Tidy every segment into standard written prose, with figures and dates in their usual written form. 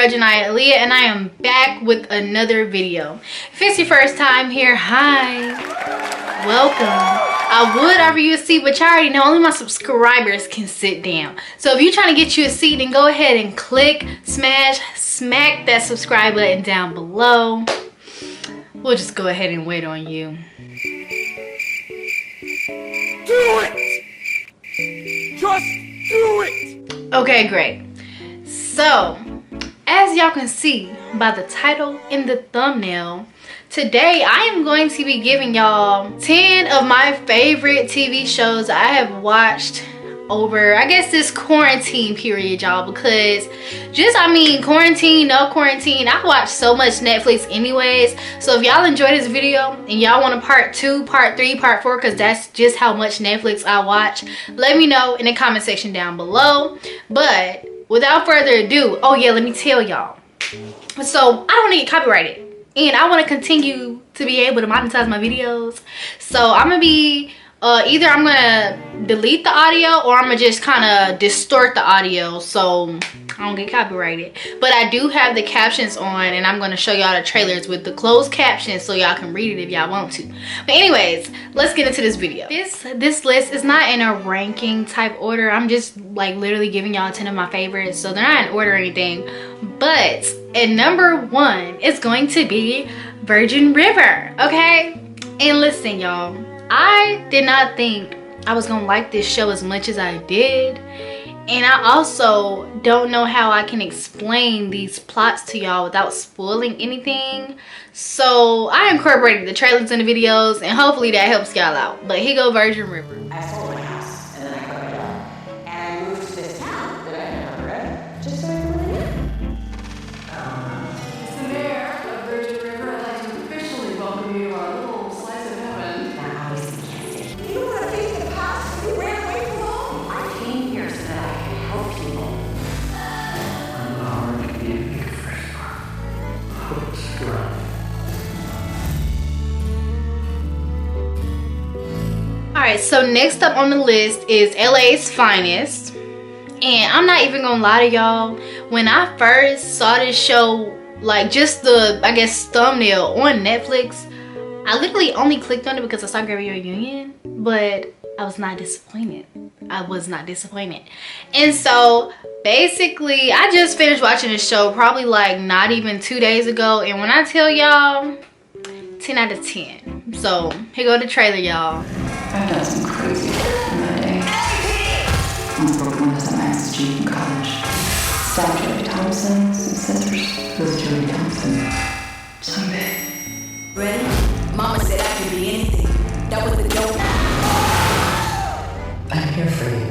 girl Janiyah Aaliyah, and I am back with another video. If it's your first time here, hi, welcome. I would offer you a seat, but you already know only my subscribers can sit down. So if you're trying to get you a seat, then go ahead and click, smack that subscribe button down below. We'll just go ahead and wait on you. Do it! Just do it! Okay, great. So, as y'all can see by the title and the thumbnail, today I am going to be giving y'all 10 of my favorite TV shows I have watched over, I guess, this quarantine period, y'all, because quarantine, no quarantine, I watch so much Netflix anyways. So if y'all enjoy this video and y'all want a part 2, part 3, part 4, because that's just how much Netflix I watch, let me know in the comment section down below. But without further ado, oh yeah, let me tell y'all, so I don't want to get copyrighted and I want to continue to be able to monetize my videos. So I'm gonna be either I'm gonna delete the audio or I'm gonna just kind of distort the audio so I don't get copyrighted. But I do have the captions on, and I'm gonna show y'all the trailers with the closed captions so y'all can read it if y'all want to. But anyways, let's get into this video. This list is not in a ranking type order. I'm just like literally giving y'all 10 of my favorites, so they're not in order or anything. But at number 1 is going to be Virgin River, okay? And listen, y'all, I did not think I was gonna like this show as much as I did, and I also don't know how I can explain these plots to y'all without spoiling anything. So I incorporated the trailers in the videos, and hopefully that helps y'all out. But here go Virgin River. I sold my house, and then I got a job, and I moved to this town that I had never read, just so I could live in. As the mayor of Virgin River, I'd like to officially welcome you to our little slice of heaven. Now, obviously, can't stay. You don't want to face the past. You ran away from home. I came here so that I could help people. I'm honored to be a big fresh start. Hope's growing. Alright, so next up on the list is LA's Finest. And I'm not even gonna lie to y'all, when I first saw this show, like just the, I guess, thumbnail on Netflix, I literally only clicked on it because I saw Gravy Reunion, but I was not disappointed. I was not disappointed. And so basically I just finished watching this show probably like not even 2 days ago, and when I tell y'all, 10 out of 10. So here go the trailer, y'all. I've done some crazy work in my day. I broke windows at Max Street in college. Stabbed Joey Thompson, some scissors. Who's Joey Thompson? Someday. Ready? Mama said I could be anything. That was the dope. I'm here for you.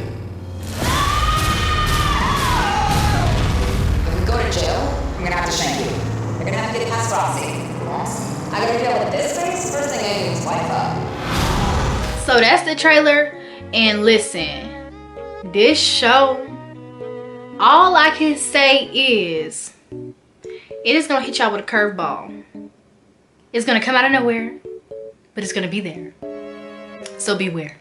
If we go to jail, I'm gonna have to shank you. You're gonna have to get past Rossi. I gotta deal with this face. First thing I do is wipe up. So that's the trailer, and listen, this show, all I can say is it is gonna hit y'all with a curveball. It's gonna come out of nowhere, but it's gonna be there, so beware.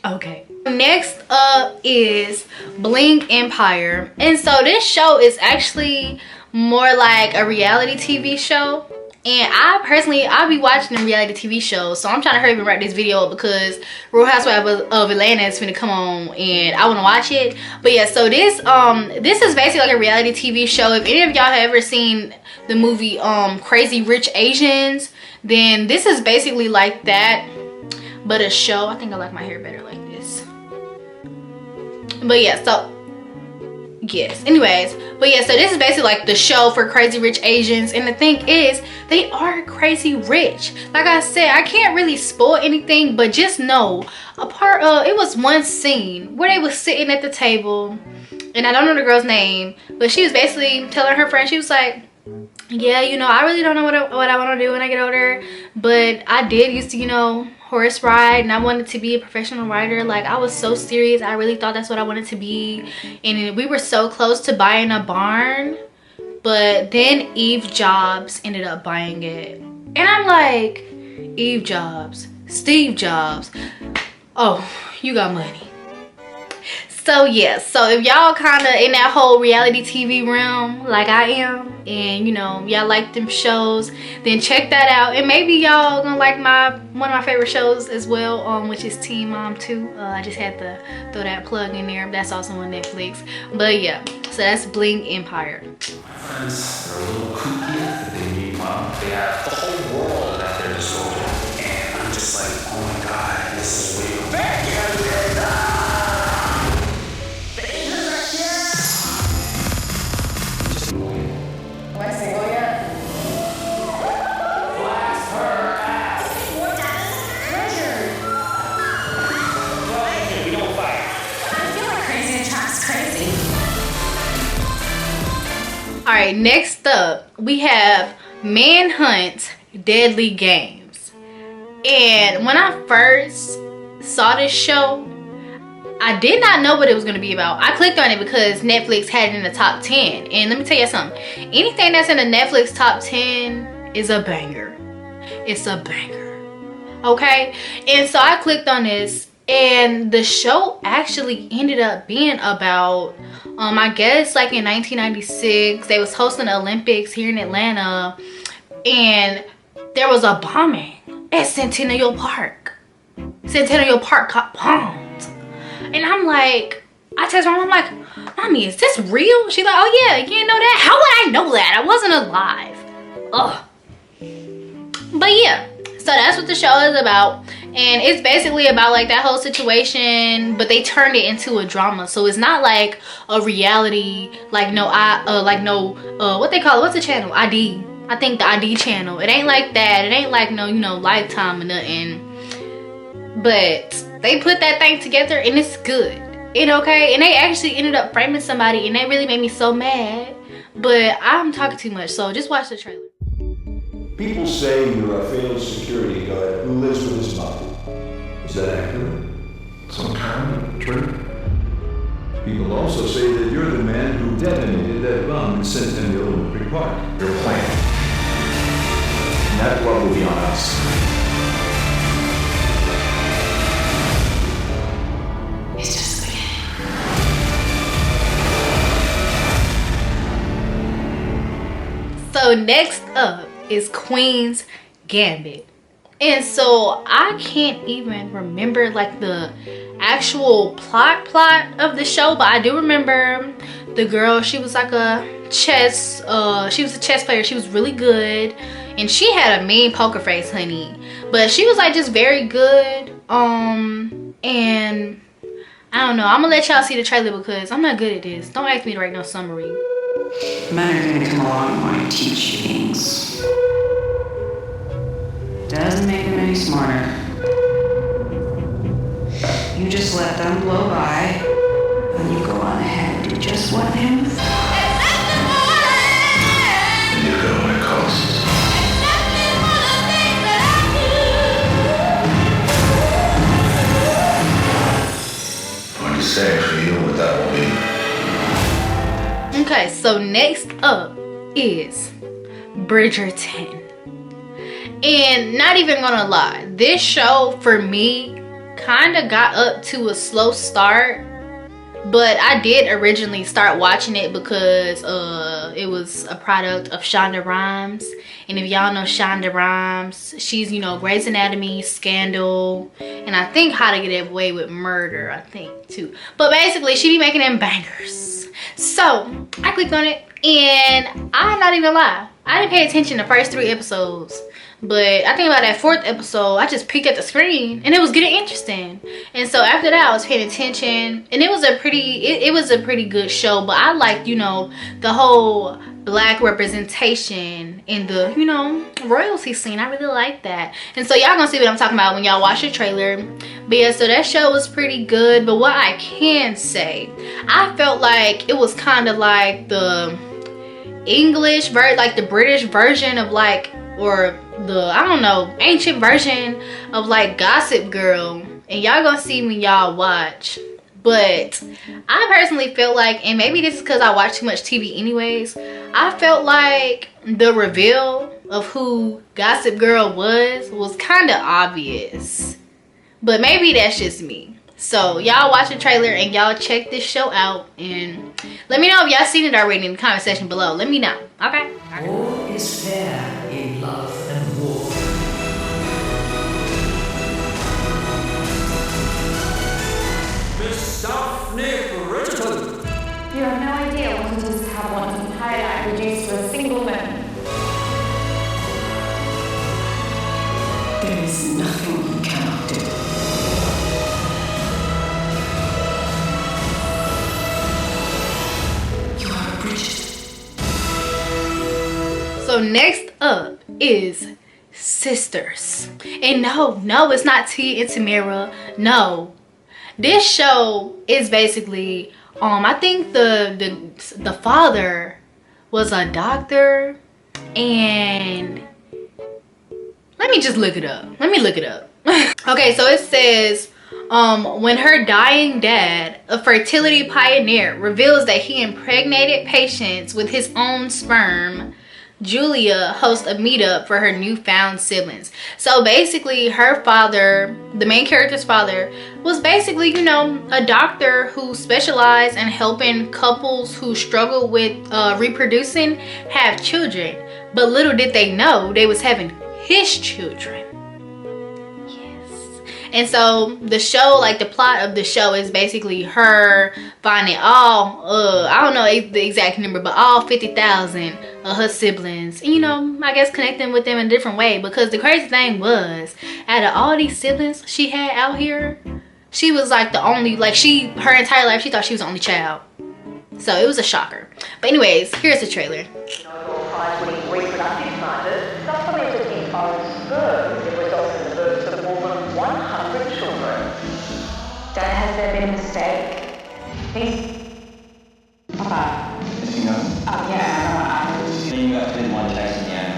Okay, next up is Bling Empire, and so this show is actually more like a reality TV show. And I'll be watching the reality TV shows, so I'm trying to hurry up and wrap this video up because Real Housewives of Atlanta is finna come on and I want to watch it. But yeah, so this is basically like a reality TV show. If any of y'all have ever seen the movie Crazy Rich Asians, then this is basically like that, but a show. I think I like my hair better like this. But yeah, so yes, anyways, but yeah, so this is basically like the show for Crazy Rich Asians, and the thing is, they are crazy rich. Like I said, I can't really spoil anything, but just know it was one scene where they was sitting at the table, and I don't know the girl's name, but she was basically telling her friend, she was like, yeah, you know, I really don't know what I want to do when I get older, but I did used to, you know, horse ride, and I wanted to be a professional rider. Like, I was so serious. I really thought that's what I wanted to be, and we were so close to buying a barn, but then Eve Jobs ended up buying it. And I'm like, Eve Jobs, Steve Jobs, oh, you got money. So yeah, so if y'all kind of in that whole reality TV realm like I am, and you know y'all like them shows, then check that out. And maybe y'all gonna like one of my favorite shows as well, which is Teen Mom 2. I just had to throw that plug in there. That's also on Netflix. But yeah, so that's Bling Empire. My friends are a little kooky. They need mom. They have the whole world at their disposal. And I'm just like, oh my god, this is real. What's single yet? Blast her ass. Richard. We don't fight. I feel like crazy attracts crazy. All right, next up we have Manhunt Deadly Games. And when I first saw this show, I did not know what it was going to be about. I clicked on it because Netflix had it in the top 10. And let me tell you something. Anything that's in the Netflix top 10 is a banger. It's a banger. Okay? And so I clicked on this. And the show actually ended up being about, I guess like in 1996, they was hosting the Olympics here in Atlanta. And there was a bombing at Centennial Park. Centennial Park got bombed. And I'm like, I text my mom, I'm like, Mommy, is this real? She's like, oh yeah, you didn't know that? How would I know that? I wasn't alive. Ugh. But yeah, so that's what the show is about. And it's basically about like that whole situation, but they turned it into a drama. So it's not like a reality, like what they call it? What's the channel? ID. I think the ID channel. It ain't like that. It ain't like no, Lifetime or nothing. But they put that thing together and it's good. Okay? And they actually ended up framing somebody and that really made me so mad. But I'm talking too much, so just watch the trailer. People say you're a failed security guard who lives with his mom. Is that accurate? Some kind of truth. People also say that you're the man who detonated that bomb in Centennial Olympic Park. Your plan. And that blood will be on us. It's just the beginning. So next up is Queen's Gambit. And so I can't even remember like the actual plot of the show, but I do remember the girl. She was like a chess player. She was really good and she had a mean poker face, honey, but she was like just very good. And I don't know, I'm gonna let y'all see the trailer because I'm not good at this. Don't ask me to write no summary. Men are gonna come along and want to teach you things. Doesn't make them any smarter. You just let them blow by, and you go on ahead and do just what him. And you go when it costs. What do you say for you what that will be? Okay, so next up is Bridgerton. And not even gonna lie, this show for me kind of got up to a slow start, but I did originally start watching it because it was a product of Shonda Rhimes. And if y'all know Shonda Rhimes, she's Grey's Anatomy, Scandal, and I think How to Get Away with Murder, I think too. But basically she be making them bangers. So I clicked on it and I'm not even gonna lie, I didn't pay attention the first 3 episodes. But I think about that 4th episode, I just peeked at the screen and it was getting interesting. And so after that, I was paying attention and it was a pretty good show. But I liked, the whole black representation in the, royalty scene. I really like that. And so y'all gonna see what I'm talking about when y'all watch the trailer. But yeah, so that show was pretty good. But what I can say, I felt like it was kind of like the English version, like the British version of or the, I don't know, ancient version of like Gossip Girl. And y'all gonna see when y'all watch. But I personally feel like, and maybe this is because I watch too much TV anyways, I felt like the reveal of who Gossip Girl was kind of obvious. But maybe that's just me. So y'all watch the trailer and y'all check this show out, and let me know if y'all seen it already in the comment section below. Let me know. Okay? All is fair in love and war. Miss Daphne Bridgerton. You have no idea what it is to have one's entire life reduced to a single moment. There is nothing you cannot do. You are Bridgerton. So next up is Sisters. And no, it's not Tia and Tamara. No. This show is basically I think the father was a doctor, and let me just look it up. Okay, so it says when her dying dad, a fertility pioneer, reveals that he impregnated patients with his own sperm, Julia hosts a meetup for her newfound siblings. So basically her father, the main character's father, was basically, you know, a doctor who specialized in helping couples who struggle with reproducing have children. But little did they know they was having his children. And so the show, like the plot of the show, is basically her finding all, I don't know the exact number, but all 50,000 of her siblings. And, you know, I guess connecting with them in a different way. Because the crazy thing was, out of all these siblings she had out here, she was like the only, like her entire life, she thought she was the only child. So it was a shocker. But anyways, here's the trailer. Reproductive scientists supplemented the own sperm. It results in the births of more than 100 children. Dad, has there been a mistake? Please. Papa. Anything else? Yeah. You guys didn't want to text me yet.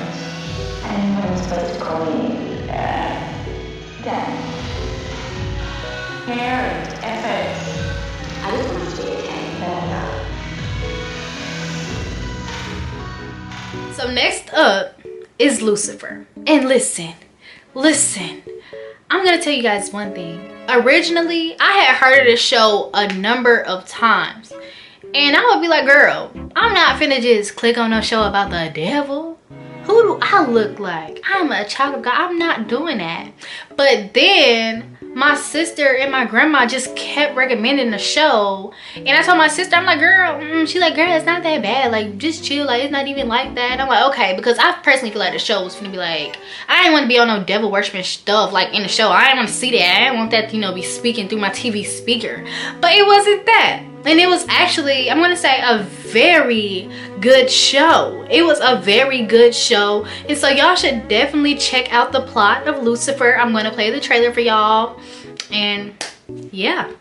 I didn't know I was supposed to call you. Dad. Parent, efforts. I just want to be okay. So next up is Lucifer. And listen, I'm gonna tell you guys one thing. Originally, I had heard of this show a number of times, and I would be like, girl, I'm not finna just click on a show about the devil. Who do I look like? I'm a child of God. I'm not doing that. But then my sister and my grandma just kept recommending the show, and I told my sister, I'm like, girl, she's like, girl, it's not that bad, like, just chill, like, it's not even like that. And I'm like, okay, because I personally feel like the show was gonna be like, I didn't want to be on no devil worshiping stuff like in the show. I didn't want to see that. I didn't want that to, you know, be speaking through my TV speaker. But it wasn't that. And it was actually, I'm gonna say, a very good show. It was a very good show. And so y'all should definitely check out the plot of Lucifer. I'm gonna play the trailer for y'all. And yeah.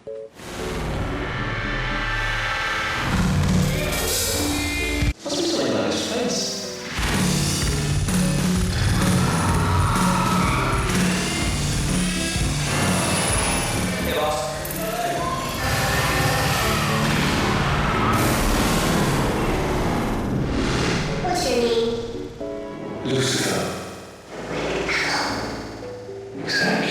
What's he doing on his face? Hey, boss. What's your name? Lucifer. Exactly.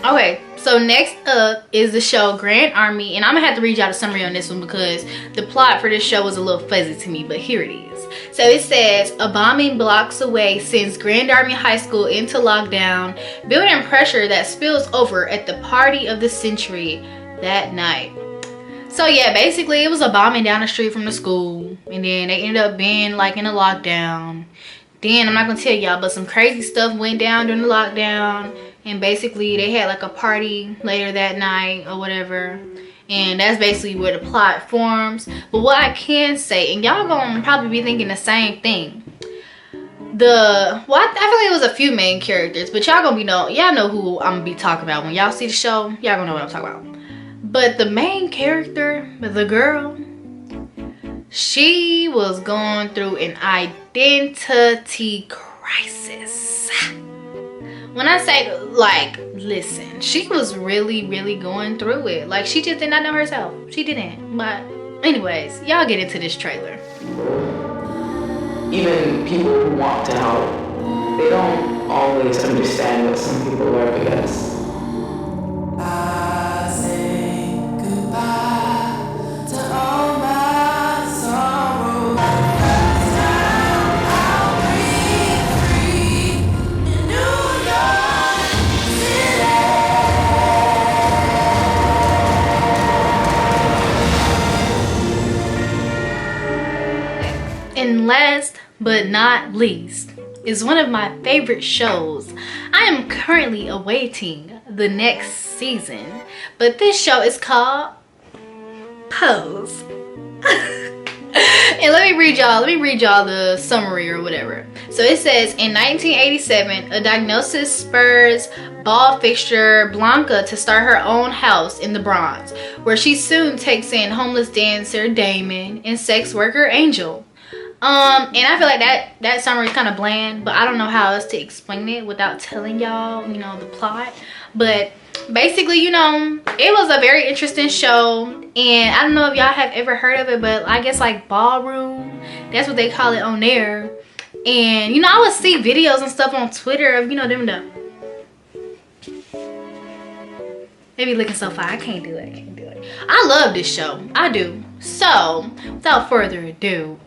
Okay, so next up is the show Grand Army, and I'm gonna have to read y'all the summary on this one because the plot for this show was a little fuzzy to me, but here it is. So it says, a bombing blocks away sends Grand Army High School into lockdown, building pressure that spills over at the party of the century that night. So yeah, basically it was a bombing down the street from the school, and then they ended up being like in a lockdown. Then I'm not gonna tell y'all, but some crazy stuff went down during the lockdown, and basically they had like a party later that night or whatever, and that's basically where the plot forms. But what I can say, and y'all gonna probably be thinking the same thing, I feel like it was a few main characters, but y'all know who I'm gonna be talking about. When y'all see the show, y'all gonna know what I'm talking about. But the main character, the girl, she was going through an identity crisis. When I say, like, listen, she was really, really going through it. Like, she just did not know herself. She didn't. But anyways, y'all get into this trailer. Even people who want to help, they don't always understand what some people are up against. And last but not least is one of my favorite shows. I am currently awaiting the next season, but this show is called Pose. And let me read y'all the summary or whatever. So it says, in 1987, a diagnosis spurs ball fixture Blanca to start her own house in the Bronx, where she soon takes in homeless dancer Damon and sex worker Angel. And I feel like that summary is kind of bland, but I don't know how else to explain it without telling y'all, you know, the plot. But basically, you know, it was a very interesting show, and I don't know if y'all have ever heard of it, but I guess like ballroom, that's what they call it on there. And you know, I would see videos and stuff on Twitter of, you know, them they be looking so fire. I can't do it. I love this show. I do. So without further ado,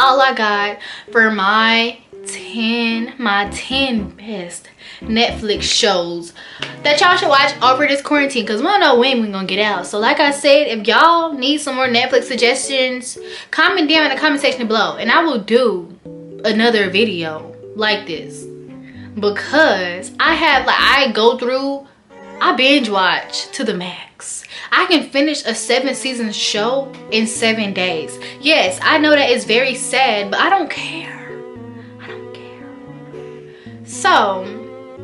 all I got for my 10 best Netflix shows that y'all should watch over this quarantine, because we don't know when we're gonna get out. So like I said, if y'all need some more Netflix suggestions, comment down in the comment section below and I will do another video like this, because I binge watch to the max. I can finish a 7-season show in 7 days. Yes, I know that it's very sad, but I don't care. So,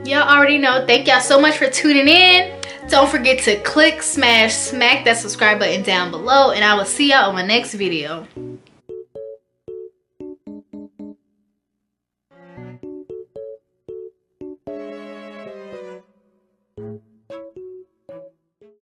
y'all already know. Thank y'all so much for tuning in. Don't forget to click, smack that subscribe button down below, and I will see y'all on my next video.